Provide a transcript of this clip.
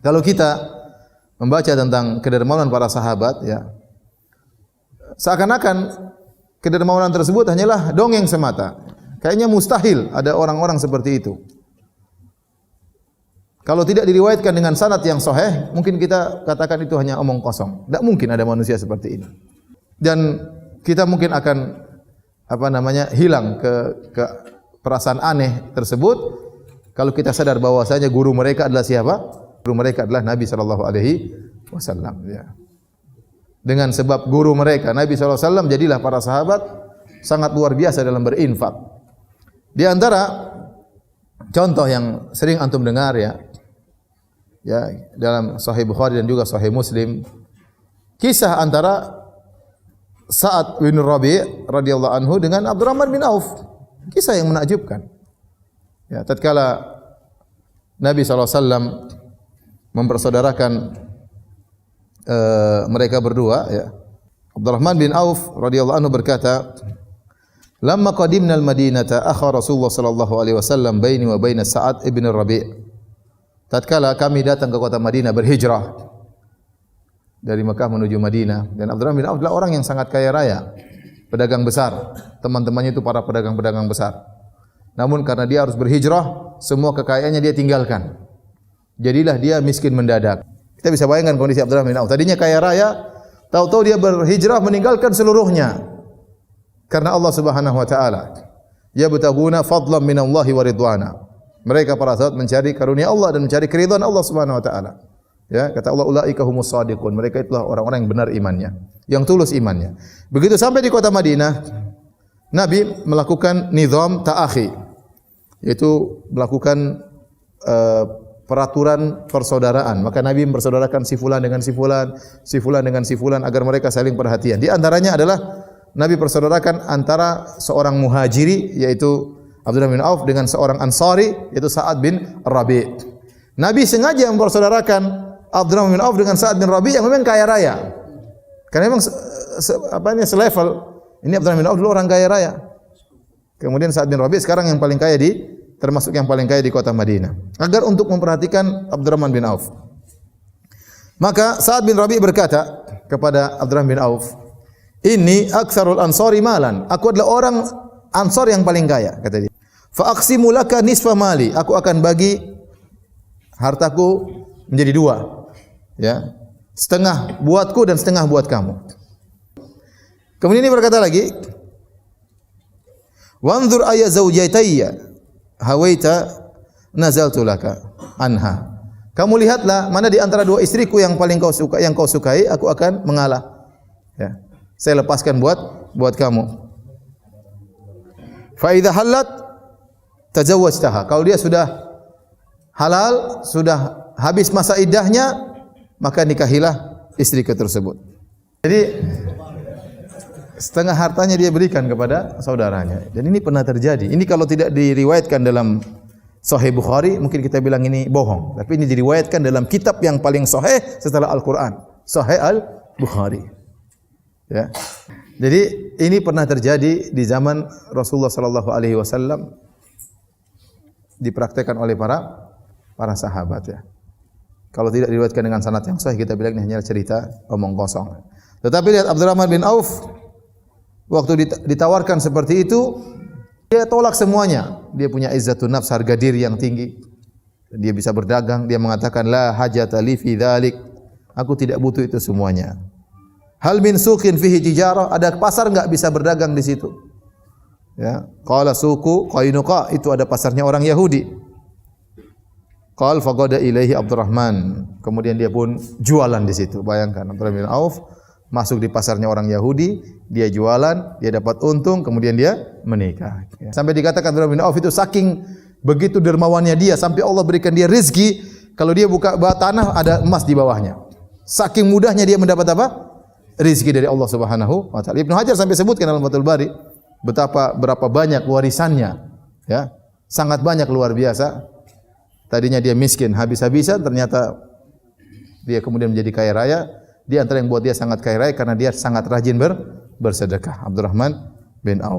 Kalau kita membaca tentang kedermawanan para sahabat, ya, seakan-akan kedermawanan tersebut hanyalah dongeng semata. Kayaknya mustahil ada orang-orang seperti itu. Kalau tidak diriwayatkan dengan sanad yang sahih, mungkin kita katakan itu hanya omong kosong. Tidak mungkin ada manusia seperti ini. Dan kita mungkin akan hilang ke perasaan aneh tersebut kalau kita sadar bahwasanya guru mereka adalah siapa? Guru mereka adalah Nabi sallallahu alaihi wasallam, ya. Dengan sebab guru mereka Nabi sallallahu alaihi wasallam, jadilah para sahabat sangat luar biasa dalam berinfak. Di antara contoh yang sering antum dengar, ya dalam Sahih Bukhari dan juga Sahih Muslim, kisah antara Sa'ad bin Rabi' radhiyallahu anhu dengan Abdurrahman bin Auf. Kisah yang menakjubkan. Ya, tatkala Nabi SAW mempersaudarakan mereka berdua, ya. Abdurrahman bin Auf radhiyallahu anhu berkata, "Lamma qadimna al-Madinata akha Rasulullah sallallahu alaihi wasallam baini wa baina Sa'ad ibn Rabi'." Tatkala kami datang ke kota Madinah berhijrah dari Mekah menuju Madinah, dan Abdurrahman bin Auf adalah orang yang sangat kaya raya, pedagang besar. Teman-temannya itu para pedagang-pedagang besar. Namun karena dia harus berhijrah, semua kekayaannya dia tinggalkan. Jadilah dia miskin mendadak. Kita bisa bayangkan kondisi Abdurrahman bin Auf. Tadinya kaya raya, tahu-tahu dia berhijrah meninggalkan seluruhnya karena Allah Subhanahu wa taala. Yabtaguna fadlan minallahi wa ridwana. Mereka para sahabat mencari karunia Allah dan mencari keridhaan Allah Subhanahu wa taala. Ya, kata Allah, ulaika humus shadiqun. Mereka itulah orang-orang yang benar imannya, yang tulus imannya. Begitu sampai di kota Madinah, Nabi melakukan nizam ta'akhi, yaitu melakukan peraturan persaudaraan. Maka Nabi mempersaudarakan si fulan dengan si fulan, si fulan dengan si fulan agar mereka saling perhatian. Di antaranya adalah Nabi persaudarakan antara seorang muhajiri yaitu Abdurrahman bin Auf dengan seorang Ansari yaitu Sa'ad bin Rabi'. Nabi sengaja mempersaudarakan Abdurrahman bin Auf dengan Sa'ad bin Rabi' yang memang kaya raya. Karena memang selevel. Ini Abdurrahman bin Auf dulu orang kaya raya. Kemudian Sa'ad bin Rabi' sekarang yang paling kaya termasuk yang paling kaya di kota Madinah. Agar untuk memperhatikan Abdurrahman bin Auf. Maka Sa'ad bin Rabi' berkata kepada Abdurrahman bin Auf, "Inni aktsarul ansari malan." Aku adalah orang Ansar yang paling kaya, kata dia. Fa aqsimu laka nisfa mali. Aku akan bagi hartaku menjadi dua. Ya. Setengah buatku dan setengah buat kamu. Kemudian ini berkata lagi, "Wanzur ayya zawjatayya hawaita nazaltu laka anha." Kamu lihatlah mana di antara dua istriku yang paling kau sukai, aku akan mengalah. Ya. Saya lepaskan buat kamu. Fa idza halat tazawwajtaha. Kalau dia sudah halal, sudah habis masa iddahnya, maka nikahilah istriku tersebut. Jadi setengah hartanya dia berikan kepada saudaranya. Dan ini pernah terjadi. Ini kalau tidak diriwayatkan dalam Sahih Bukhari, mungkin kita bilang ini bohong. Tapi ini diriwayatkan dalam kitab yang paling sahih setelah Al-Quran, Sahih Al-Bukhari. Ya. Jadi ini pernah terjadi di zaman Rasulullah sallallahu alaihi wasallam, dipraktekkan oleh para sahabat, ya. Kalau tidak diriwayatkan dengan sanad yang sahih, kita bilang ini hanya cerita omong kosong. Tetapi lihat Abdurrahman bin Auf, waktu ditawarkan seperti itu, dia tolak semuanya. Dia punya izzatun nafs, harga diri yang tinggi. Dia bisa berdagang, dia mengatakan la hajata li fi dzalik. Aku tidak butuh itu semuanya. Hal min suqin fihi tijarah, ada pasar enggak bisa berdagang di situ? Ya, qala suqu Qainuqa, itu ada pasarnya orang Yahudi. Qal faqada ilaihi Abdurrahman, kemudian dia pun jualan di situ. Bayangkan Abdurrahman bin Auf masuk di pasarnya orang Yahudi, dia jualan, dia dapat untung, kemudian dia menikah. Ya. Sampai dikatakan Abdurrahman bin Auf itu saking begitu dermawannya dia, sampai Allah berikan dia rezeki, kalau dia buka tanah ada emas di bawahnya. Saking mudahnya dia mendapat apa? Rizki dari Allah Subhanahu wa taala. Ibnu Hajar sampai sebutkan dalam Fathul Bari berapa banyak warisannya, ya. Sangat banyak, luar biasa. Tadinya dia miskin habis-habisan, ternyata dia kemudian menjadi kaya raya. Di antara yang buat dia sangat kaya raya karena dia sangat rajin bersedekah. Abdurrahman bin Auf.